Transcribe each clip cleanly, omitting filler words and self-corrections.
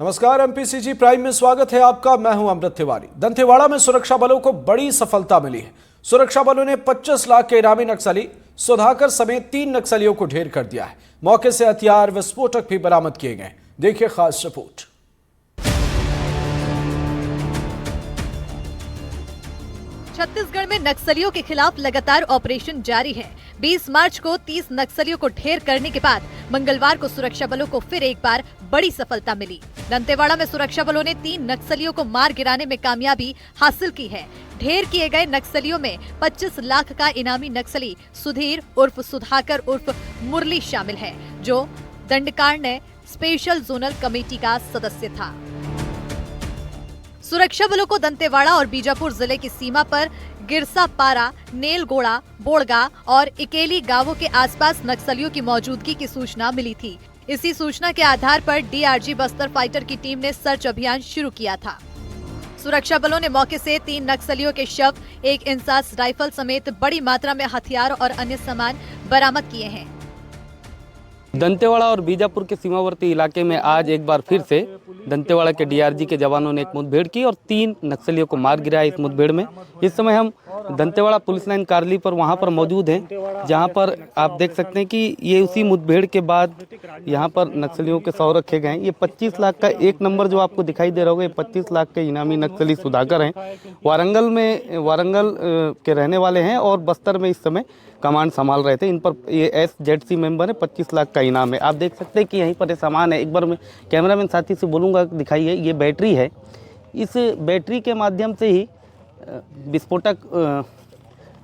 नमस्कार, MPCG prime में स्वागत है आपका। मैं हूं अमृत तिवारी। दंतेवाड़ा में सुरक्षा बलों को बड़ी सफलता मिली है। सुरक्षा बलों ने 25 लाख के इनामी नक्सली सुधाकर समेत 3 नक्सलियों को ढेर कर दिया है। मौके से हथियार विस्फोटक भी बरामद किए गए। देखिए खास रिपोर्ट। छत्तीसगढ़ में नक्सलियों के खिलाफ लगातार ऑपरेशन जारी है। 20 मार्च को 30 नक्सलियों को ढेर करने के बाद मंगलवार को सुरक्षा बलों को फिर एक बार बड़ी सफलता मिली। दंतेवाड़ा में सुरक्षा बलों ने 3 नक्सलियों को मार गिराने में कामयाबी हासिल की है। ढेर किए गए नक्सलियों में 25 लाख का इनामी नक्सली सुधीर उर्फ सुधाकर उर्फ मुरली शामिल है, जो दंडकारण्य स्पेशल जोनल कमेटी का सदस्य था। सुरक्षा बलों को दंतेवाड़ा और बीजापुर जिले की सीमा पर गिरसापारा, नेलगोड़ा, बोड़गा और इकेली गांवों के आसपास नक्सलियों की मौजूदगी की सूचना मिली थी। इसी सूचना के आधार पर डीआरजी बस्तर फाइटर की टीम ने सर्च अभियान शुरू किया था। सुरक्षा बलों ने मौके से 3 नक्सलियों के शव, 1 इंसास राइफल समेत बड़ी मात्रा में हथियार और अन्य सामान बरामद किए हैं। दंतेवाड़ा और बीजापुर के सीमावर्ती इलाके में आज एक बार फिर से दंतेवाड़ा के डीआरजी के जवानों ने एक मुठभेड़ की और 3 नक्सलियों को मार गिराया। इस मुठभेड़ में इस समय हम दंतेवाड़ा पुलिस लाइन कारली पर वहां पर मौजूद हैं, जहां पर आप देख सकते हैं कि ये उसी मुठभेड़ के बाद यहां पर नक्सलियों के 100 रखे गए हैं। ये 25 लाख का एक नंबर जो आपको दिखाई दे रहा होगा, ये 25 लाख के इनामी नक्सली सुधाकर हैं। वारंगल के रहने वाले हैं और बस्तर में इस समय कमांड संभाल रहे थे। इन पर ये SZC मेंबर है। 25 लाख का इनाम है। आप देख सकते हैं कि यहीं पर ये सामान है। एक बार मैं कैमरामैन साथी से बोलूँगा, दिखाइए। ये बैटरी है। इस बैटरी के माध्यम से ही विस्फोटक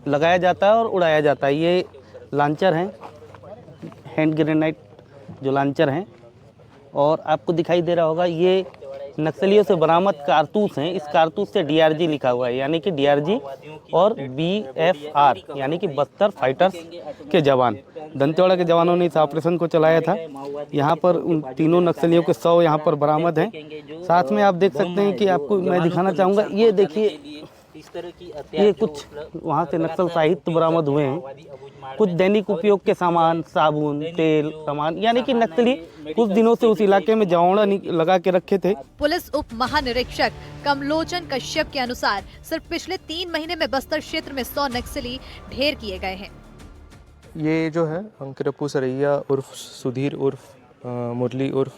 लगाया जाता है और उड़ाया जाता है। ये लॉन्चर हैं, हैंड ग्रेनाइट जो लॉन्चर हैं, और आपको दिखाई दे रहा होगा ये नक्सलियों से बरामद कारतूस हैं। इस कारतूस से डीआरजी लिखा हुआ है, यानी कि डीआरजी और BFR यानी कि बस्तर फाइटर्स के जवान। दंतेवाड़ा के जवानों ने इस ऑपरेशन को चलाया था। यहाँ पर उन तीनों नक्सलियों के 100 यहाँ पर बरामद हैं। साथ में आप देख सकते हैं कि आपको मैं दिखाना चाहूँगा, ये देखिए, ये कुछ वहाँ से नक्सल साहित्य बरामद हुए हैं। कुछ दैनिक उपयोग के सामान, साबुन, तेल, सामान, यानी कि नक्सली कुछ दिनों से उस इलाके में जवाड़ा लगा के रखे थे। पुलिस उप महानिरीक्षक कमलोचन कश्यप के अनुसार सिर्फ पिछले 3 महीने में बस्तर क्षेत्र में 100 नक्सली ढेर किए गए हैं। ये जो है अंकिरप्पू सरैया उर्फ सुधीर उर्फ मुरली उर्फ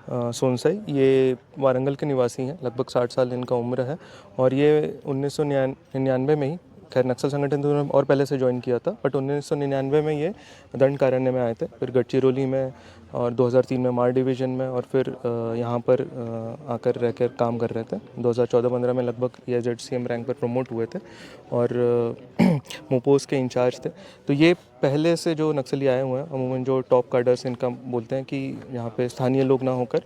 सोनसाई, ये वारंगल के निवासी हैं। लगभग 60 साल इनका उम्र है और ये 1999 में ही, खैर नक्सल संगठन तो और पहले से ज्वाइन किया था, बट 1999 में ये दंडकारण्य में आए थे, फिर गढ़चिरौली में और 2003 में मार डिवीज़न में, और फिर यहाँ पर आकर रहकर काम कर रहे थे। 2014-15 में लगभग ये ZCM रैंक पर प्रमोट हुए थे और मोपोस के इंचार्ज थे। तो ये पहले से जो नक्सली आए हुए हैं, अमूमन जो टॉप कार्डर्स इनका बोलते हैं कि यहाँ पे स्थानीय लोग ना होकर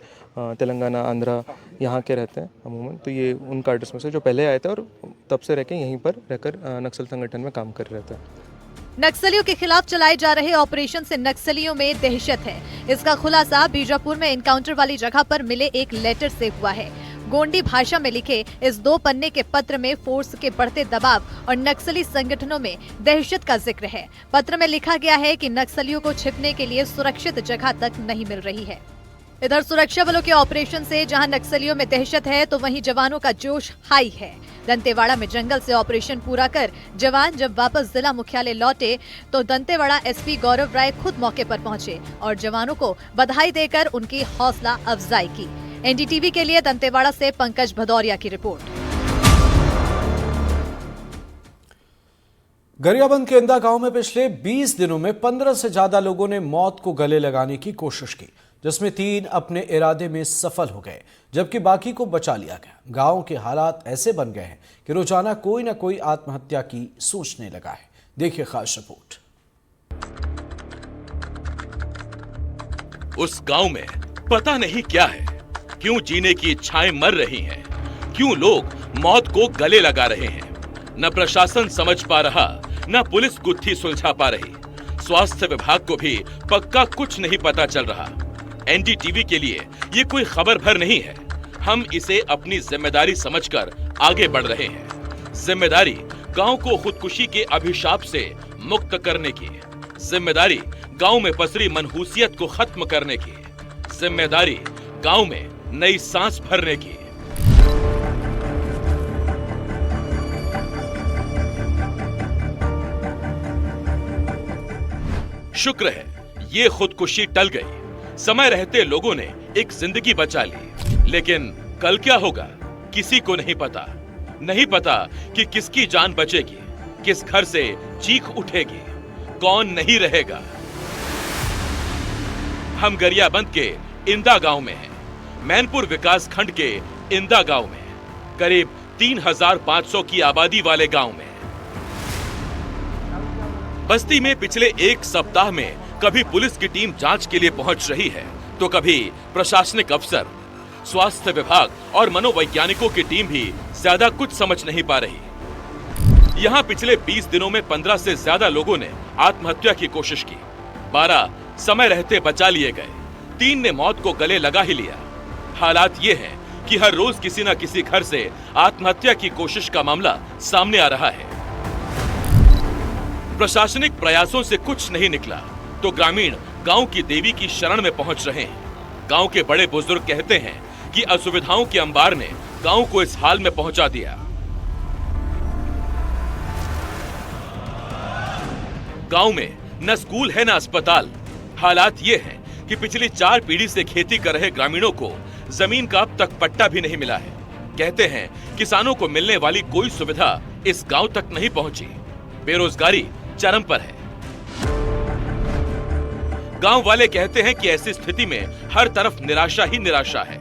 तेलंगाना, आंध्रा यहाँ के रहते हैं अमूमन। तो ये उन कार्डर्स में से जो पहले आए थे और तब से रह के यहीं पर रहकर नक्सल संगठन में काम कर रहे थे। नक्सलियों के खिलाफ चलाए जा रहे ऑपरेशन से नक्सलियों में दहशत है। इसका खुलासा बीजापुर में एनकाउंटर वाली जगह पर मिले एक लेटर से हुआ है। गोंडी भाषा में लिखे इस 2 पन्ने के पत्र में फोर्स के बढ़ते दबाव और नक्सली संगठनों में दहशत का जिक्र है। पत्र में लिखा गया है कि नक्सलियों को छिपने के लिए सुरक्षित जगह तक नहीं मिल रही है। इधर सुरक्षा बलों के ऑपरेशन से जहां नक्सलियों में दहशत है, तो वहीं जवानों का जोश हाई है। दंतेवाड़ा में जंगल से ऑपरेशन पूरा कर जवान जब वापस जिला मुख्यालय लौटे, तो दंतेवाड़ा SP गौरव राय खुद मौके पर पहुंचे और जवानों को बधाई देकर उनकी हौसला अफजाई की। NDTV के लिए दंतेवाड़ा से पंकज भदौरिया की रिपोर्ट। गरियाबंद के इंदा गांव में पिछले 20 दिनों में 15 से ज्यादा लोगों ने मौत को गले लगाने की कोशिश की, जिसमें 3 अपने इरादे में सफल हो गए, जबकि बाकी को बचा लिया गया। गांव के हालात ऐसे बन गए हैं कि रोजाना कोई ना कोई आत्महत्या की सोचने लगा है। देखिए खास रिपोर्ट। उस गांव में पता नहीं क्या है, क्यों जीने की इच्छाएं मर रही हैं, क्यों लोग मौत को गले लगा रहे हैं। न प्रशासन समझ पा रहा, न पुलिस गुत्थी सुलझा पा रही। स्वास्थ्य विभाग को भी पक्का कुछ नहीं पता चल रहा। NDTV के लिए ये कोई खबर भर नहीं है। हम इसे अपनी जिम्मेदारी समझकर आगे बढ़ रहे हैं। जिम्मेदारी गांव को खुदकुशी के अभिशाप से मुक्त करने की, जिम्मेदारी गांव में पसरी मनहूसियत को खत्म करने की, जिम्मेदारी गांव में नई सांस भरने की। शुक्र है ये खुदकुशी टल गई। समय रहते लोगों ने एक जिंदगी बचा ली, लेकिन कल क्या होगा किसी को नहीं पता। नहीं पता कि किसकी जान बचेगी, किस घर से चीख उठेगी, कौन नहीं रहेगा। हम गरियाबंद के इंदा गांव में हैं, मैनपुर विकास खंड के इंदा गांव में, करीब 3500 की आबादी वाले गांव में। बस्ती में पिछले एक सप्ताह में कभी पुलिस की टीम जांच के लिए पहुंच रही है, तो कभी प्रशासनिक अफसर, स्वास्थ्य विभाग और मनोवैज्ञानिकों की टीम भी ज्यादा कुछ समझ नहीं पा रही। यहां पिछले 20 दिनों में 15 से ज्यादा लोगों ने आत्महत्या की कोशिश की। 12 समय रहते बचा लिए गए, 3 ने मौत को गले लगा ही लिया। हालात ये हैं कि हर रोज किसी न किसी घर से आत्महत्या की कोशिश का मामला सामने आ रहा है। प्रशासनिक प्रयासों से कुछ नहीं निकला तो ग्रामीण गांव की देवी की शरण में पहुंच रहे हैं। गांव के बड़े बुजुर्ग कहते हैं कि असुविधाओं के अंबार ने गांव को इस हाल में पहुंचा दिया। गांव में न स्कूल है न अस्पताल। हालात ये हैं कि पिछली 4 पीढ़ी से खेती कर रहे ग्रामीणों को जमीन का अब तक पट्टा भी नहीं मिला है। कहते हैं किसानों को मिलने वाली कोई सुविधा इस गांव तक नहीं पहुंची। बेरोजगारी चरम पर है। गांव वाले कहते हैं कि ऐसी स्थिति में हर तरफ निराशा ही निराशा है।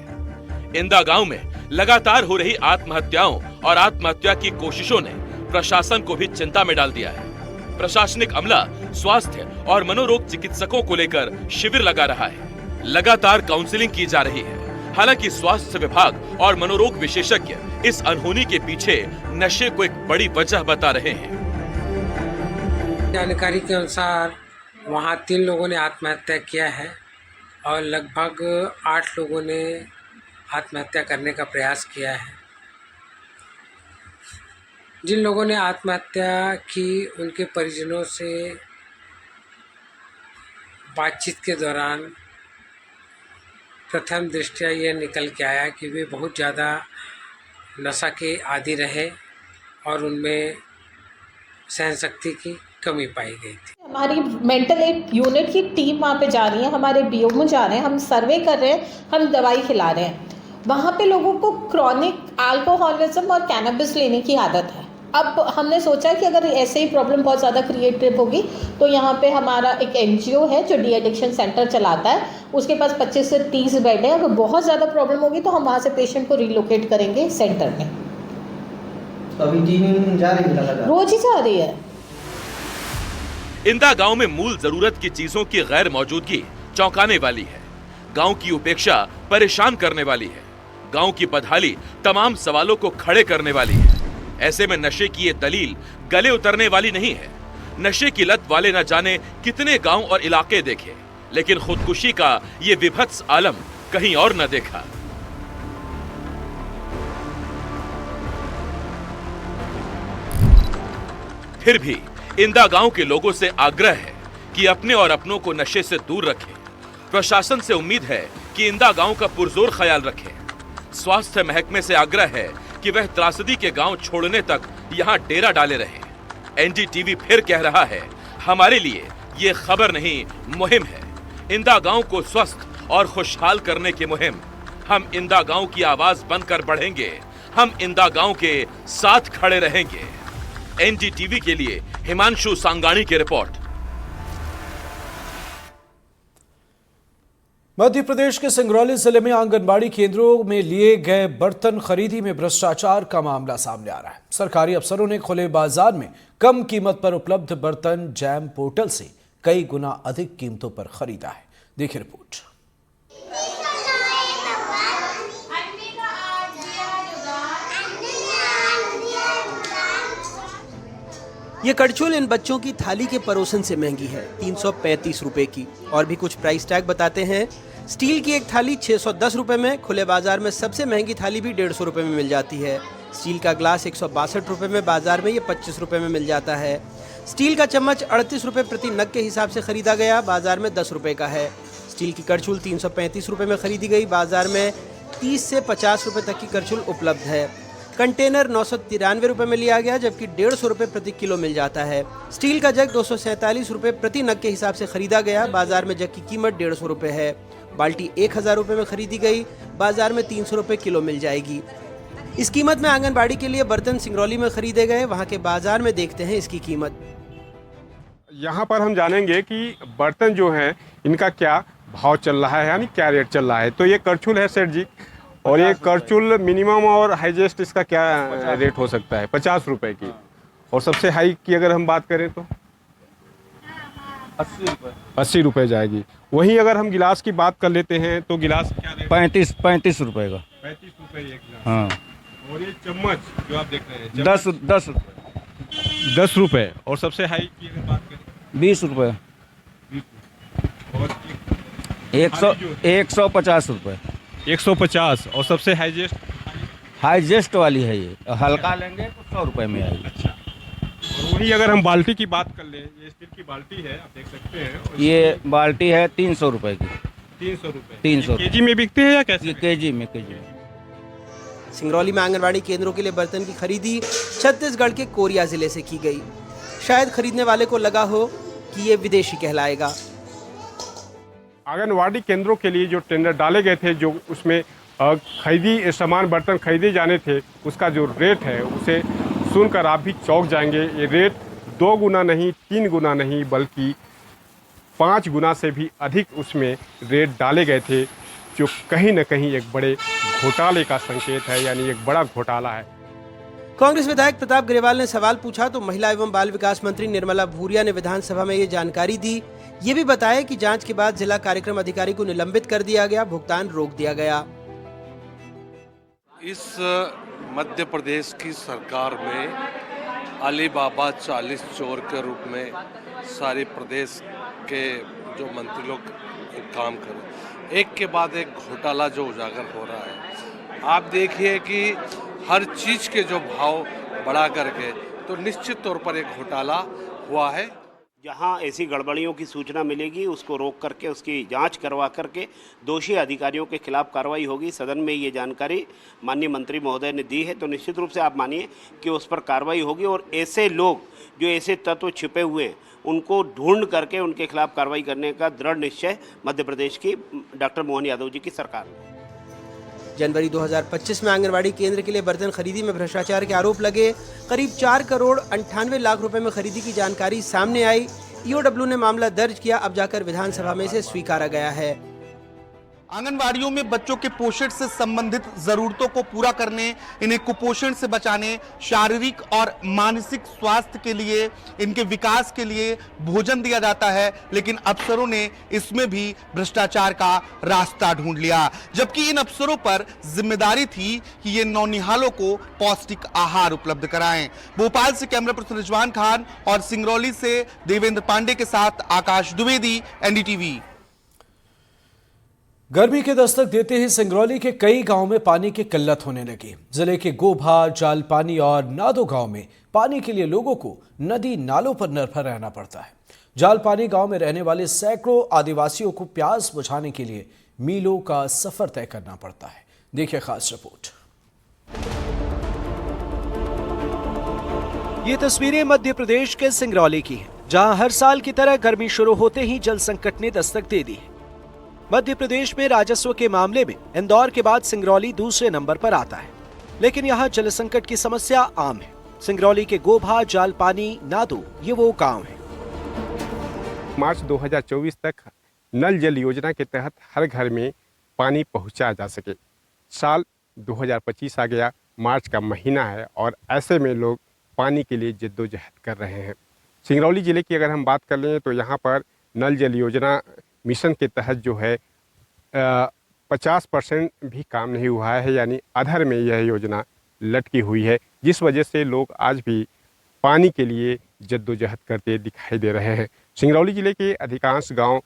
इंदा गांव में लगातार हो रही आत्महत्याओं और आत्महत्या की कोशिशों ने प्रशासन को भी चिंता में डाल दिया है। प्रशासनिक अमला स्वास्थ्य और मनोरोग चिकित्सकों को लेकर शिविर लगा रहा है। लगातार काउंसलिंग की जा रही है। हालांकि स्वास्थ्य विभाग और मनोरोग विशेषज्ञ इस अनहोनी के पीछे नशे को एक बड़ी वजह बता रहे हैं। जानकारी के अनुसार वहाँ 3 लोगों ने आत्महत्या किया है और लगभग 8 लोगों ने आत्महत्या करने का प्रयास किया है। जिन लोगों ने आत्महत्या की उनके परिजनों से बातचीत के दौरान प्रथम दृष्टया ये निकल के आया कि वे बहुत ज़्यादा नशा के आदी रहे और उनमें सहनशक्ति की कमी पाई गई थी। हमारी मेंटल एड यूनिट की टीम वहाँ पे जा रही है, हमारे बीओमो जा रहे हैं, हम सर्वे कर रहे हैं, हम दवाई खिला रहे हैं। वहाँ पे लोगों को क्रॉनिक अल्कोहलिज्म और कैनबिस लेने की आदत है। अब हमने सोचा कि अगर ऐसे ही प्रॉब्लम बहुत ज़्यादा क्रिएटिव होगी तो यहाँ पे हमारा एक एनजीओ है जो डी एडिक्शन सेंटर चलाता है, उसके पास 25 से 30 बेड है। अगर बहुत ज़्यादा प्रॉब्लम होगी तो हम वहाँ से पेशेंट को रिलोकेट करेंगे सेंटर में। तो अभी टीम जा रही है, रोज ही जा रही है। इंदा गांव में मूल जरूरत की चीजों की गैर मौजूदगी चौंकाने वाली है। गांव की उपेक्षा परेशान करने वाली है। गांव की बदहाली तमाम सवालों को खड़े करने वाली है। ऐसे में नशे की ये दलील गले उतरने वाली नहीं है। नशे की लत वाले न जाने कितने गांव और इलाके देखे, लेकिन खुदकुशी का ये विभत्स आलम कहीं और न देखा। फिर भी इंदा गांव के लोगों से आग्रह है कि अपने और अपनों को नशे से दूर रखें। प्रशासन से उम्मीद है कि इंदा गांव का पुरजोर ख्याल रखें। स्वास्थ्य महकमे से आग्रह है कि वह त्रासदी के गांव छोड़ने तक यहां डेरा डाले रहें। एनडीटीवी फिर कह रहा है, हमारे लिए ये खबर नहीं, मुहिम है। इंदा गांव को स्वस्थ और खुशहाल करने की मुहिम। हम इंदा गांव की आवाज बनकर बढ़ेंगे। हम इंदा गांव के साथ खड़े रहेंगे। एनडीटीवी के लिए हिमांशु सांगाणी की रिपोर्ट। मध्य प्रदेश के सिंगरौली जिले में आंगनबाड़ी केंद्रों में लिए गए बर्तन खरीदी में भ्रष्टाचार का मामला सामने आ रहा है। सरकारी अफसरों ने खुले बाजार में कम कीमत पर उपलब्ध बर्तन जैम पोर्टल से कई गुना अधिक कीमतों पर खरीदा है। देखिए रिपोर्ट। ये कड़छुल इन बच्चों की थाली के परोसन से महंगी है, 335 रुपए की। और भी कुछ प्राइस टैग बताते हैं। स्टील की एक थाली 610 रुपए में, खुले बाजार में सबसे महंगी थाली भी 150 रुपए में मिल जाती है। स्टील का ग्लास 162 रुपए में, बाजार में ये 25 रुपए में मिल जाता है। स्टील का चम्मच 38 रुपए प्रति नग के हिसाब से खरीदा गया, बाजार में 10 रुपए का है। स्टील की कड़छुल 335 रुपए में खरीदी गई, बाजार में 30 से 50 रुपए तक की करछुल उपलब्ध है। कंटेनर 993 रुपए में लिया गया, जबकि 150 रुपए प्रति किलो मिल जाता है। स्टील का जग 247 रुपए प्रति नग के हिसाब से खरीदा गया। बाजार में जग की कीमत 150 रुपए है। बाल्टी 1000 रुपए में खरीदी गई, बाजार में 300 रुपए किलो मिल जाएगी। इस कीमत में आंगनबाड़ी के लिए बर्तन सिंगरौली में खरीदे गए, वहाँ के बाजार में देखते हैं इसकी कीमत। यहाँ पर हम जानेंगे कि बर्तन जो हैं इनका क्या भाव चल रहा है, यानी क्या रेट चल रहा है। तो ये करछुल है सेठ जी, और ये करछुल मिनिमम और हाईएस्ट इसका क्या रेट हो सकता है? 50 रुपए की। और सबसे हाई की अगर हम बात करें तो 80 रुपए जाएगी। वहीं अगर हम गिलास की बात कर लेते हैं तो गिलास क्या रेट? 35 रुपए का। 35 रुपए एक गिलास। हाँ। और ये चम्मच जो आप देख रहे हैं 10 रुपए। और सबसे हाई की अगर बात करें 20 रुपए। और 150 रुपए। 150। और सबसे हाईजेस्ट वाली है ये, हल्का लेंगे तो 100 रुपए में आएगी। अच्छा। और वही अगर हम बाल्टी की बात कर लें, ये स्टील की बाल्टी है, आप देख सकते हैं। ये बाल्टी है 300 रुपए की। 300 रुपए। 300 केजी में बिकते हैं या कैसे? केजी में। सिंगरौली में आंगनबाड़ी केंद्रों के लिए बर्तन की खरीदी छत्तीसगढ़ के कोरिया जिले से की गई। शायद खरीदने वाले को लगा हो कि ये विदेशी कहलाएगा। आंगनवाड़ी केंद्रों के लिए जो टेंडर डाले गए थे, जो उसमें खरीदी सामान बर्तन खरीदे जाने थे, उसका जो रेट है उसे सुनकर आप भी चौंक जाएंगे। ये रेट 2 गुना नहीं, 3 गुना नहीं, बल्कि 5 गुना से भी अधिक उसमें रेट डाले गए थे, जो कहीं न कहीं एक बड़े घोटाले का संकेत है, यानी एक बड़ा घोटाला है। कांग्रेस विधायक प्रताप ग्रेवाल ने सवाल पूछा तो महिला एवं बाल विकास मंत्री निर्मला भूरिया ने विधानसभा में ये जानकारी दी। ये भी बताया कि जांच के बाद जिला कार्यक्रम अधिकारी को निलंबित कर दिया गया, भुगतान रोक दिया गया। इस मध्य प्रदेश की सरकार में अली बाबा 40 चोर के रूप में सारे प्रदेश के जो मंत्री लोग काम करें, एक के बाद एक घोटाला जो उजागर हो रहा है। आप देखिए कि हर चीज़ के जो भाव बढ़ा करके, तो निश्चित तौर पर एक घोटाला हुआ है। जहां ऐसी गड़बड़ियों की सूचना मिलेगी उसको रोक करके उसकी जांच करवा करके दोषी अधिकारियों के खिलाफ कार्रवाई होगी। सदन में ये जानकारी माननीय मंत्री महोदय ने दी है, तो निश्चित रूप से आप मानिए कि उस पर कार्रवाई होगी और ऐसे लोग जो ऐसे तत्व छिपे हुए हैं उनको ढूंढ करके उनके खिलाफ कार्रवाई करने का दृढ़ निश्चय मध्य प्रदेश की डॉक्टर मोहन यादव जी की सरकार। जनवरी 2025 में आंगनबाड़ी केंद्र के लिए बर्तन खरीदी में भ्रष्टाचार के आरोप लगे। करीब 4 करोड़ 98 लाख रुपए में खरीदी की जानकारी सामने आई। ईओडब्ल्यू ने मामला दर्ज किया, अब जाकर विधानसभा में इसे स्वीकारा गया है। आंगनबाड़ियों में बच्चों के पोषण से संबंधित जरूरतों को पूरा करने, इन्हें कुपोषण से बचाने, शारीरिक और मानसिक स्वास्थ्य के लिए, इनके विकास के लिए भोजन दिया जाता है, लेकिन अफसरों ने इसमें भी भ्रष्टाचार का रास्ता ढूंढ लिया। जबकि इन अफसरों पर जिम्मेदारी थी कि ये नौनिहालों को पौष्टिक आहार उपलब्ध कराएं। भोपाल से कैमरा पर्सन रिजवान खान और सिंगरौली से देवेंद्र पांडे के साथ आकाश द्विवेदी, एनडीटीवी। गर्मी के दस्तक देते ही सिंगरौली के कई गांवों में पानी की किल्लत होने लगी। जिले के गोभा, जालपानी और नादो गांव में पानी के लिए लोगों को नदी नालों पर निर्भर रहना पड़ता है। जालपानी गांव में रहने वाले सैकड़ों आदिवासियों को प्यास बुझाने के लिए मीलों का सफर तय करना पड़ता है। देखिए खास रिपोर्ट। ये तस्वीरें मध्य प्रदेश के सिंगरौली की हैं, जहां हर साल की तरह गर्मी शुरू होते ही जल संकट ने दस्तक दे दी है। मध्य प्रदेश में राजस्व के मामले में इंदौर के बाद सिंगरौली दूसरे नंबर पर आता है, लेकिन यहाँ जल संकट की समस्या आम है। सिंगरौली के गोभा, जालपानी, नादो ये वो गांव हैं। मार्च 2024 तक नल जल योजना के तहत हर घर में पानी पहुंचाया जा सके। साल 2025 आ गया, मार्च का महीना है और ऐसे में लोग पानी के लिए जद्दोजहद कर रहे हैं। सिंगरौली ज़िले की अगर हम बात कर लें तो यहाँ पर नल जल योजना मिशन के तहत जो है 50% भी काम नहीं हुआ है, यानी अधर में यह योजना लटकी हुई है, जिस वजह से लोग आज भी पानी के लिए जद्दोजहद करते दिखाई दे रहे हैं। सिंगरौली ज़िले के अधिकांश गांव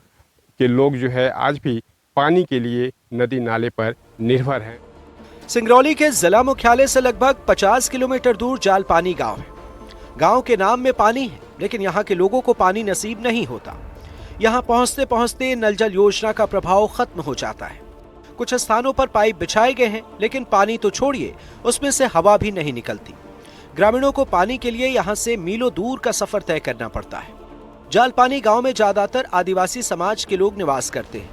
के लोग जो है आज भी पानी के लिए नदी नाले पर निर्भर हैं। सिंगरौली के जिला मुख्यालय से लगभग 50 किलोमीटर दूर जालपानी गांव है। गांव के नाम में पानी है, लेकिन यहाँ के लोगों को पानी नसीब नहीं होता। यहाँ पहुँचते पहुँचते नल जल योजना का प्रभाव खत्म हो जाता है। कुछ स्थानों पर पाइप बिछाए गए हैं, लेकिन पानी तो छोड़िए, उसमें से हवा भी नहीं निकलती। ग्रामीणों को पानी के लिए यहाँ से मीलों दूर का सफर तय करना पड़ता है। जालपानी गांव में ज्यादातर आदिवासी समाज के लोग निवास करते हैं,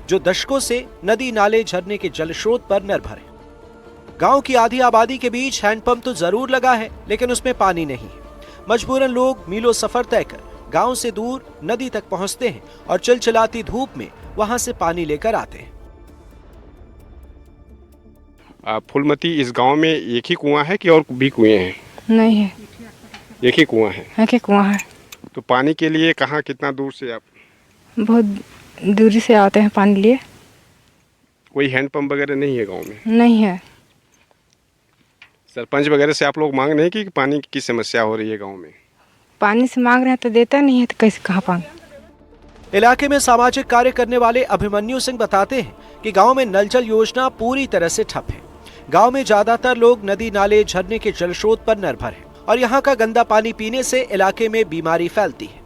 जो दशकों से नदी, नाले, झरने के जल स्रोत पर निर्भर है। गांव की आधी आबादी के बीच हैंडपंप तो जरूर लगा है, लेकिन उसमें पानी नहीं है। मजबूरन लोग मीलों सफर तय कर गांव से दूर नदी तक पहुंचते हैं और चिलचिलाती धूप में वहां से पानी लेकर आते हैं। फूलमती, इस गांव में एक ही कुआं है कि और भी कुएं हैं? नहीं है, एक ही कुआं है। एक ही कुआं है। तो पानी के लिए कहाँ, कितना दूर से आप? बहुत दूरी से आते हैं पानी लिए। कोई हैंडपंप वगैरह नहीं है गांव में? नहीं है। सरपंच वगैरह से आप लोग मांग रहे हैं कि पानी की समस्या हो रही है गांव में? पानी से मांग रहे हैं तो देता नहीं है, तो कैसे कहाँ पानी। इलाके में सामाजिक कार्य करने वाले अभिमन्यु सिंह बताते हैं कि गांव में नल जल योजना पूरी तरह से ठप है। गांव में ज्यादातर लोग नदी, नाले, झरने के जल स्रोत पर निर्भर हैं और यहाँ का गंदा पानी पीने से इलाके में बीमारी फैलती है।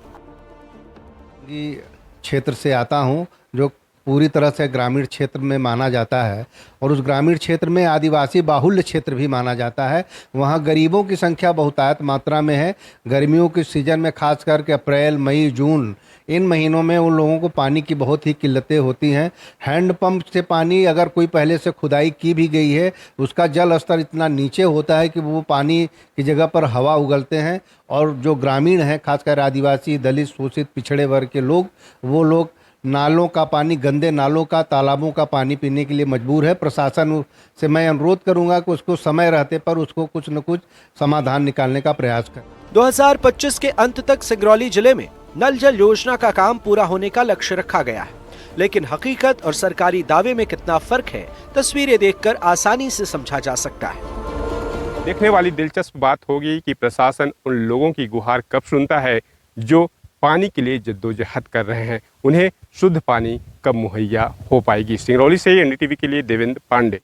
क्षेत्र से आता हूँ, जो पूरी तरह से ग्रामीण क्षेत्र में माना जाता है और उस ग्रामीण क्षेत्र में आदिवासी बाहुल्य क्षेत्र भी माना जाता है। वहाँ गरीबों की संख्या बहुतायत मात्रा में है। गर्मियों के सीजन में खास करके अप्रैल, मई, जून, इन महीनों में उन लोगों को पानी की बहुत ही किल्लतें होती हैं। हैंडपंप से पानी अगर कोई पहले से खुदाई की भी गई है, उसका जल स्तर इतना नीचे होता है कि वो पानी की जगह पर हवा उगलते हैं और जो ग्रामीण हैं, खासकर आदिवासी, दलित, शोषित, पिछड़े वर्ग के लोग, वो लोग नालों का पानी, गंदे नालों का, तालाबों का पानी पीने के लिए मजबूर है। प्रशासन से मैं अनुरोध करूंगा कि उसको समय रहते पर उसको कुछ न कुछ समाधान निकालने का प्रयास करें। 2025 के अंत तक सिंगरौली जिले में नल जल योजना का काम पूरा होने का लक्ष्य रखा गया है, लेकिन हकीकत और सरकारी दावे में कितना फर्क है, तस्वीरें देखकर आसानी से समझा जा सकता है। देखने वाली दिलचस्प बात होगी कि प्रशासन उन लोगों की गुहार कब सुनता है जो पानी के लिए जद्दोजहद कर रहे हैं। उन्हें शुद्ध पानी कब मुहैया हो पाएगी। सिंगरौली से एनडीटीवी के लिए देवेंद्र पांडे।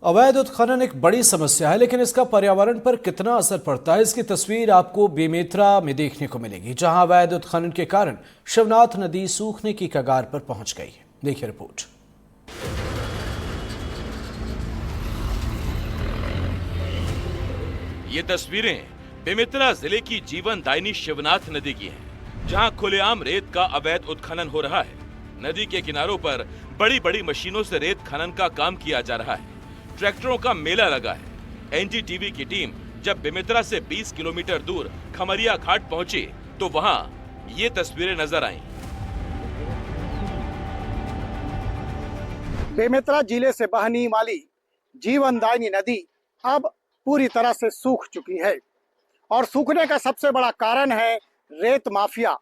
अवैध उत्खनन एक बड़ी समस्या है, लेकिन इसका पर्यावरण पर कितना असर पड़ता है, इसकी तस्वीर आपको बेमेतरा में देखने को मिलेगी, जहां अवैध उत्खनन के कारण शिवनाथ नदी सूखने की कगार पर पहुंच गई है। देखिए रिपोर्ट। ये तस्वीरें बेमेतरा जिले की जीवनदायिनी शिवनाथ नदी की हैं, जहां खुलेआम रेत का अवैध उत्खनन हो रहा है। नदी के किनारों पर बड़ी बड़ी मशीनों से रेत खनन का काम किया जा रहा है। ट्रैक्टरों का मेला लगा है। एनडीटीवी की टीम जब बेमेतरा से 20 किलोमीटर दूर खमरिया घाट पहुंची तो वहां ये तस्वीरें नजर आईं। बेमेतरा जिले से बहने वाली जीवनदायिनी नदी अब पूरी तरह से सूख चुकी है और सूखने का सबसे बड़ा कारण है रेत माफिया।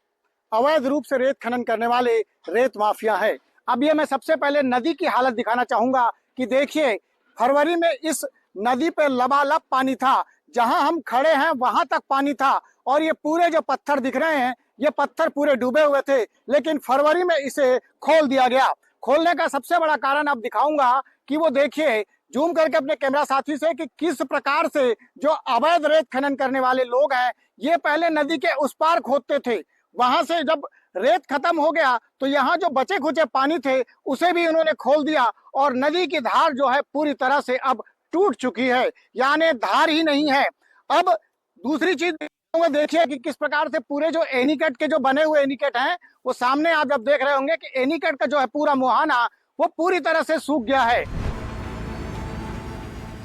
अवैध रूप से रेत खनन करने वाले रेत माफिया है। अब ये मैं सबसे पहले नदी की हालत दिखाना चाहूंगा कि देखिए, फरवरी में इस नदी पे लबालब पानी था। जहां हम खड़े हैं वहां तक पानी था और ये पूरे जो पत्थर दिख रहे हैं, ये पत्थर पूरे डूबे हुए थे, लेकिन फरवरी में इसे खोल दिया गया। खोलने का सबसे बड़ा कारण अब दिखाऊंगा कि वो देखिए, जूम करके अपने कैमरा साथी से, कि किस प्रकार से जो अवैध रेत खनन करने वाले लोग हैं, ये पहले नदी के उस पार खोदते थे। वहां से जब रेत खत्म हो गया तो यहाँ जो बचे खुचे पानी थे उसे भी उन्होंने खोल दिया और नदी की धार जो है पूरी तरह से अब टूट चुकी है, यानी धार ही नहीं है। अब दूसरी चीज देखिए कि किस प्रकार से पूरे जो एनीकट के जो बने हुए एनीकट हैं, वो सामने आप जब देख रहे होंगे कि एनीकट का जो है पूरा मुहाना वो पूरी तरह से सूख गया है।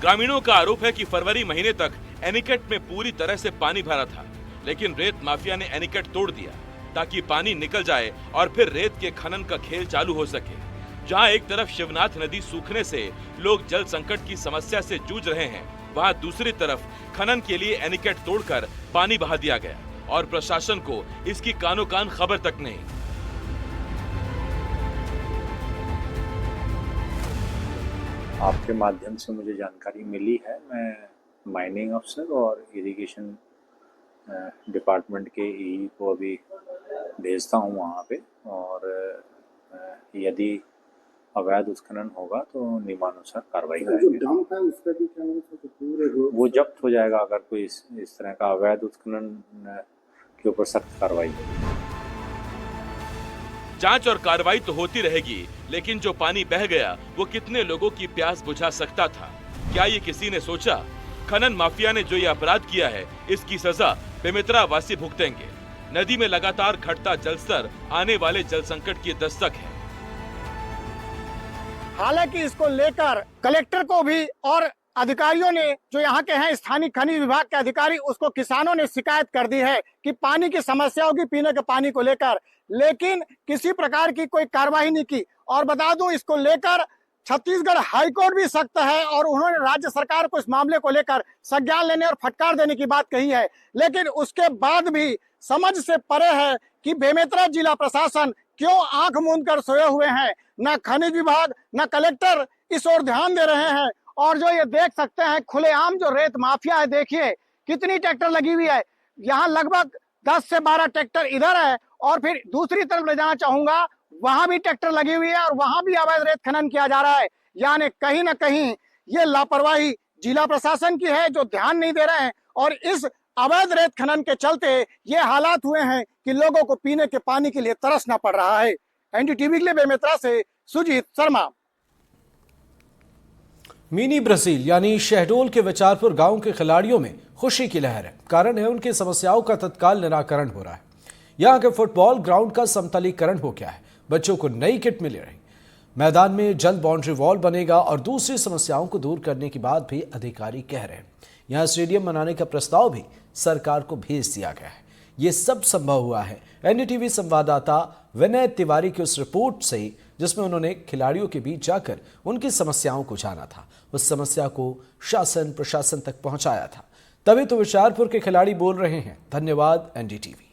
ग्रामीणों का आरोप है कि फरवरी महीने तक एनीकट में पूरी तरह से पानी भरा था, लेकिन रेत माफिया ने एनीकट तोड़ दिया ताकि पानी निकल जाए और फिर रेत के खनन का खेल चालू हो सके। जहां एक तरफ शिवनाथ नदी सूखने से लोग जल संकट की समस्या से जूझ रहे हैं, वहां दूसरी तरफ खनन के लिए एनीकट तोड़कर पानी बहा दिया गया और प्रशासन को इसकी कानो कान खबर तक नहीं। आपके माध्यम से मुझे जानकारी मिली है। मैं माइनिंग अफसर और इरिगेशन डिपार्टमेंट के ईई को अभी भेजता हूँ वहाँ पे, और यदि अवैध उत्खनन होगा तो नियमानुसार कार्रवाई करेंगे। वो जब्त हो जाएगा अगर कोई इस तरह का अवैध उत्खनन के ऊपर सख्त कार्रवाई होगी। जांच और कार्रवाई तो होती रहेगी, लेकिन जो पानी बह गया वो कितने लोगों की प्यास बुझा सकता था? क्या ये किसी ने सोचा? खनन माफिया ने जो ये अपराध किया है, इसकी सजा बेमेतरा वासी भुगतेंगे। नदी में लगातार घटता जलस्तर आने वाले जल संकट की दस्तक है। हालांकि इसको लेकर कलेक्टर को भी और अधिकारियों ने, जो यहाँ के हैं स्थानीय खनिज विभाग के अधिकारी, उसको किसानों ने शिकायत कर दी है कि पानी की समस्या होगी पीने के पानी को लेकर, लेकिन किसी प्रकार की कोई कार्रवाई नहीं की। और बता दूं, इसको लेकर छत्तीसगढ़ हाईकोर्ट भी सख्त है और उन्होंने राज्य सरकार को इस मामले को लेकर संज्ञान लेने और फटकार देने की बात कही है। लेकिन उसके बाद भी समझ से परे है कि बेमेतरा जिला प्रशासन क्यों आंख मूंद कर सोए हुए हैं। न खनिज विभाग न कलेक्टर इस ओर ध्यान दे रहे हैं। और जो ये देख सकते हैं खुलेआम जो रेत माफिया है, देखिए कितनी ट्रैक्टर लगी हुई है। यहाँ लगभग 10 से 12 ट्रैक्टर इधर है और फिर दूसरी तरफ ले जाना चाहूंगा, वहां भी ट्रैक्टर लगी हुई है और वहां भी अवैध रेत खनन किया जा रहा है। यानी कहीं ना कहीं ये लापरवाही जिला प्रशासन की है, जो ध्यान नहीं दे रहे हैं। और इस अवैध रेत खनन के चलते ये हालात हुए हैं कि लोगों को पीने के पानी के लिए तरसना पड़ रहा है। एनडीटीवी के लिए बेमेतरा से सुजीत शर्मा। मिनी ब्राजील यानी शहडोल के विचारपुर गांव के खिलाड़ियों में खुशी की लहर है। कारण है उनकी समस्याओं का तत्काल निराकरण हो रहा है। यहाँ के फुटबॉल ग्राउंड का समतलीकरण हो गया है। बच्चों को नई किट मिल रही, मैदान में जल्द बाउंड्री वॉल बनेगा और दूसरी समस्याओं को दूर करने की बात भी अधिकारी कह रहे हैं। यहाँ स्टेडियम बनाने का प्रस्ताव भी सरकार को भेज दिया गया है। ये सब संभव हुआ है एनडीटीवी संवाददाता विनय तिवारी की उस रिपोर्ट से, जिसमें उन्होंने खिलाड़ियों के बीच जाकर उनकी समस्याओं को जाना था, उस समस्या को शासन प्रशासन तक पहुंचाया था। तभी तो विचारपुर के खिलाड़ी बोल रहे हैं। धन्यवाद एनडीटीवी।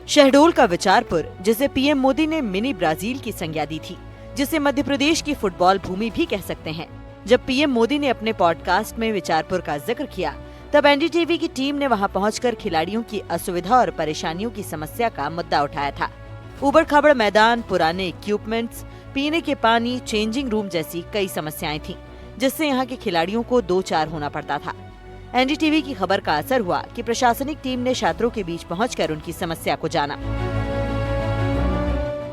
शहडोल का विचारपुर, जिसे पीएम मोदी ने मिनी ब्राजील की संज्ञा दी थी, जिसे मध्य प्रदेश की फुटबॉल भूमि भी कह सकते हैं। जब पीएम मोदी ने अपने पॉडकास्ट में विचारपुर का जिक्र किया, तब एनडीटीवी की टीम ने वहां पहुंचकर खिलाड़ियों की असुविधा और परेशानियों की समस्या का मुद्दा उठाया था। उबड़-खाबड़ मैदान, पुराने इक्विपमेंट्स, पीने के पानी, चेंजिंग रूम जैसी कई समस्याएं थीं, जिससे यहाँ के खिलाड़ियों को 2-4 होना पड़ता था। एनडीटीवी की खबर का असर हुआ कि प्रशासनिक टीम ने छात्रों के बीच पहुंचकर उनकी समस्या को जाना।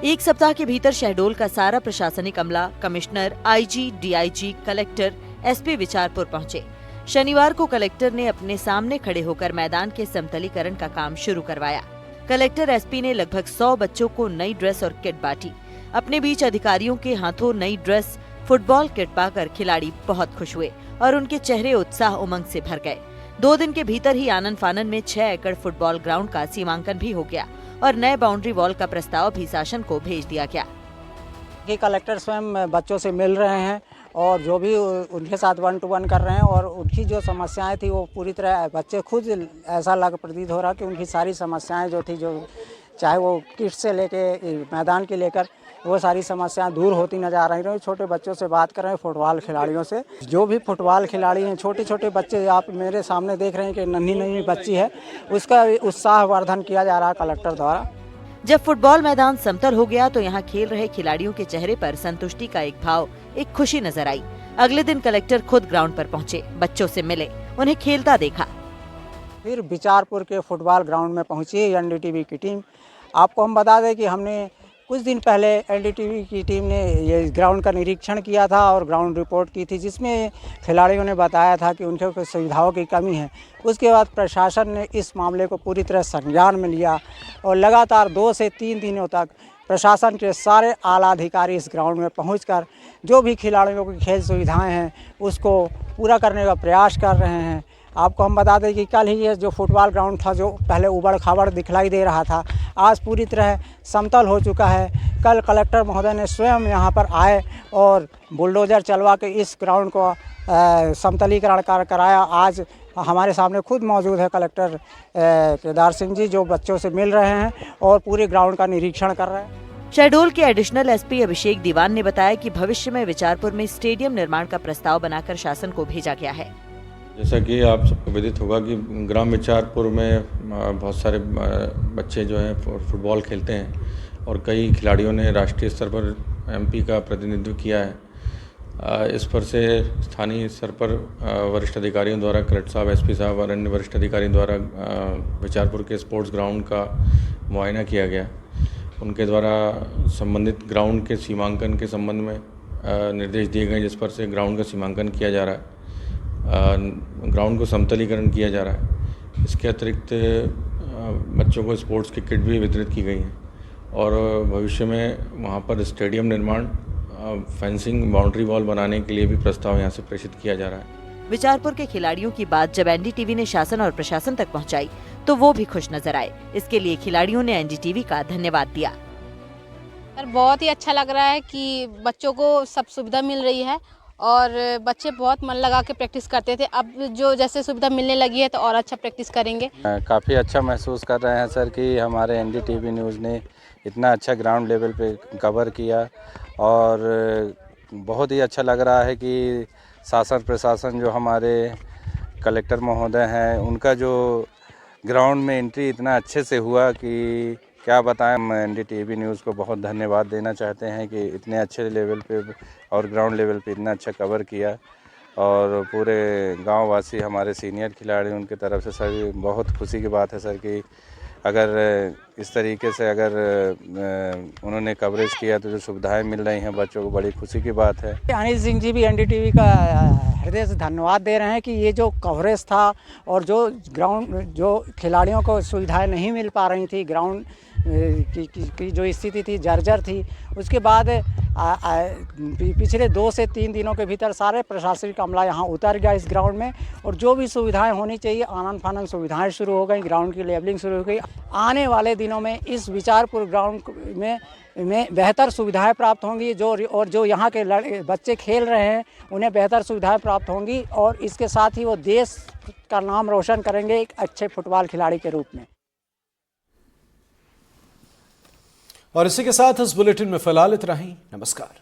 एक सप्ताह के भीतर शहडोल का सारा प्रशासनिक अमला, commissioner, IG, DIG, collector, SP Vicharpur पहुंचे। शनिवार को कलेक्टर ने अपने सामने खड़े होकर मैदान के समतलीकरण का काम शुरू करवाया। कलेक्टर एसपी ने लगभग 100 बच्चों को नई ड्रेस और किट बांटी। अपने बीच अधिकारियों के हाथों नई ड्रेस, फुटबॉल किट पाकर खिलाड़ी बहुत खुश हुए और उनके चेहरे उत्साह उमंग से भर गए। 2 दिन के भीतर ही आनन फानन में 6 एकड़ फुटबॉल ग्राउंड का सीमांकन भी हो गया और नए बाउंड्री वॉल का प्रस्ताव भी शासन को भेज दिया गया। कलेक्टर स्वयं बच्चों से मिल रहे हैं और जो भी उनके साथ 1 to 1 कर रहे हैं और उनकी जो समस्याएं थी वो पूरी तरह बच्चे खुद ऐसा प्रतीत हो रहा कि उनकी सारी समस्याएं जो थी, जो चाहे वो किट से लेके मैदान के लेकर, वो सारी समस्याएं दूर होती नजर आ रही हैं। छोटे बच्चों से बात कर रहे हैं, फुटबॉल खिलाड़ियों से, जो भी फुटबॉल खिलाड़ी हैं, छोटे छोटे बच्चे आप मेरे सामने देख रहे हैं कि नन्ही बच्ची है, उसका उत्साहवर्धन किया जा रहा है कलेक्टर द्वारा। जब फुटबॉल मैदान समतल हो गया तो यहाँ खेल रहे खिलाड़ियों के चेहरे पर संतुष्टि का एक भाव, एक खुशी नजर आई। अगले दिन कलेक्टर खुद ग्राउंड पर पहुँचे, बच्चों से मिले, उन्हें खेलता देखा। फिर विचारपुर के फुटबॉल ग्राउंड में पहुंची एनडीटीवी की टीम। आपको हम बता दें कि हमने कुछ दिन पहले एनडीटीवी की टीम ने ये ग्राउंड का निरीक्षण किया था और ग्राउंड रिपोर्ट की थी, जिसमें खिलाड़ियों ने बताया था कि उनके कुछ सुविधाओं की कमी है। उसके बाद प्रशासन ने इस मामले को पूरी तरह संज्ञान में लिया और लगातार 2 से 3 दिनों तक प्रशासन के सारे आला अधिकारी इस ग्राउंड में पहुंचकर जो भी खिलाड़ियों की खेल सुविधाएं हैं उसको पूरा करने का प्रयास कर रहे हैं। आपको हम बता दें कि कल ही ये जो फुटबॉल ग्राउंड था, जो पहले उबड़ खाबड़ दिखलाई दे रहा था, आज पूरी तरह समतल हो चुका है। कल कलेक्टर महोदय ने स्वयं यहाँ पर आए और बुलडोजर चलवा के इस ग्राउंड को समतलीकरण कराया। आज हमारे सामने खुद मौजूद है कलेक्टर केदार सिंह जी, जो बच्चों से मिल रहे हैं और पूरे ग्राउंड का निरीक्षण कर रहे हैं। शहडोल के एडिशनल एसपी अभिषेक दीवान ने बताया कि भविष्य में विचारपुर में स्टेडियम निर्माण का प्रस्ताव बनाकर शासन को भेजा गया है। जैसा कि आप सबको विदित होगा कि ग्राम विचारपुर में बहुत सारे बच्चे जो हैं फुटबॉल खेलते हैं और कई खिलाड़ियों ने राष्ट्रीय स्तर पर एमपी का प्रतिनिधित्व किया है। इस पर से स्थानीय स्तर पर वरिष्ठ अधिकारियों द्वारा कलेक्टर साहब, एसपी साहब और अन्य वरिष्ठ अधिकारियों द्वारा बिचारपुर के स्पोर्ट्स ग्राउंड का मुआयना किया गया। उनके द्वारा संबंधित ग्राउंड के सीमांकन के संबंध में निर्देश दिए गए, जिस पर से ग्राउंड का सीमांकन किया जा रहा है, ग्राउंड को समतलीकरण किया जा रहा है। इसके अतिरिक्त बच्चों को स्पोर्ट्स की किट भी वितरित की गई है और भविष्य में वहाँ पर स्टेडियम निर्माण, फेंसिंग, बाउंड्री वॉल बनाने के लिए भी प्रस्ताव यहाँ से प्रेषित किया जा रहा है। बिचारपुर के खिलाड़ियों की बात जब एनडीटीवी ने शासन और प्रशासन तक पहुंचाई, तो वो भी खुश नजर आए। इसके लिए खिलाड़ियों ने एनडीटीवी का धन्यवाद दिया। सर, बहुत ही अच्छा लग रहा है कि बच्चों को सब सुविधा मिल रही है और बच्चे बहुत मन लगा के प्रैक्टिस करते थे। अब जो जैसे सुविधा मिलने लगी है तो और अच्छा प्रैक्टिस करेंगे। काफ़ी अच्छा महसूस कर रहे हैं सर कि हमारे एनडीटीवी न्यूज़ ने इतना अच्छा ग्राउंड लेवल पे कवर किया और बहुत ही अच्छा लग रहा है कि शासन प्रशासन जो हमारे कलेक्टर महोदय हैं, उनका जो ग्राउंड में एंट्री इतना अच्छे से हुआ कि क्या बताएं। हम एनडीटीवी न्यूज़ को बहुत धन्यवाद देना चाहते हैं कि इतने अच्छे लेवल पे और ग्राउंड लेवल पे इतना अच्छा कवर किया और पूरे गांव वासी, हमारे सीनियर खिलाड़ी, उनकी तरफ से सर बहुत खुशी की बात है सर कि अगर इस तरीके से अगर उन्होंने कवरेज किया तो जो सुविधाएं मिल रही हैं बच्चों को, बड़ी खुशी की बात है। अनिल सिंह जी भी एनडीटीवी का हृदय से धन्यवाद दे रहे हैं कि ये जो कवरेज था और जो ग्राउंड, जो खिलाड़ियों को सुविधाएं नहीं मिल पा रही थी, ग्राउंड की जो स्थिति थी जर्जर थी, उसके बाद पिछले 2 से 3 दिनों के भीतर सारे प्रशासनिक अमला यहाँ उतर गया इस ग्राउंड में और जो भी सुविधाएं होनी चाहिए, आनन फानन सुविधाएं शुरू हो गई, ग्राउंड की लेवलिंग शुरू हो गई। आने वाले दिनों में इस बिचारपुर ग्राउंड में बेहतर सुविधाएं प्राप्त होंगी, जो यहाँ के बच्चे खेल रहे हैं उन्हें बेहतर सुविधाएं प्राप्त होंगी और इसके साथ ही वो देश का नाम रोशन करेंगे एक अच्छे फुटबॉल खिलाड़ी के रूप में। और इसी के साथ इस बुलेटिन में फिलहाल इतना ही। नमस्कार।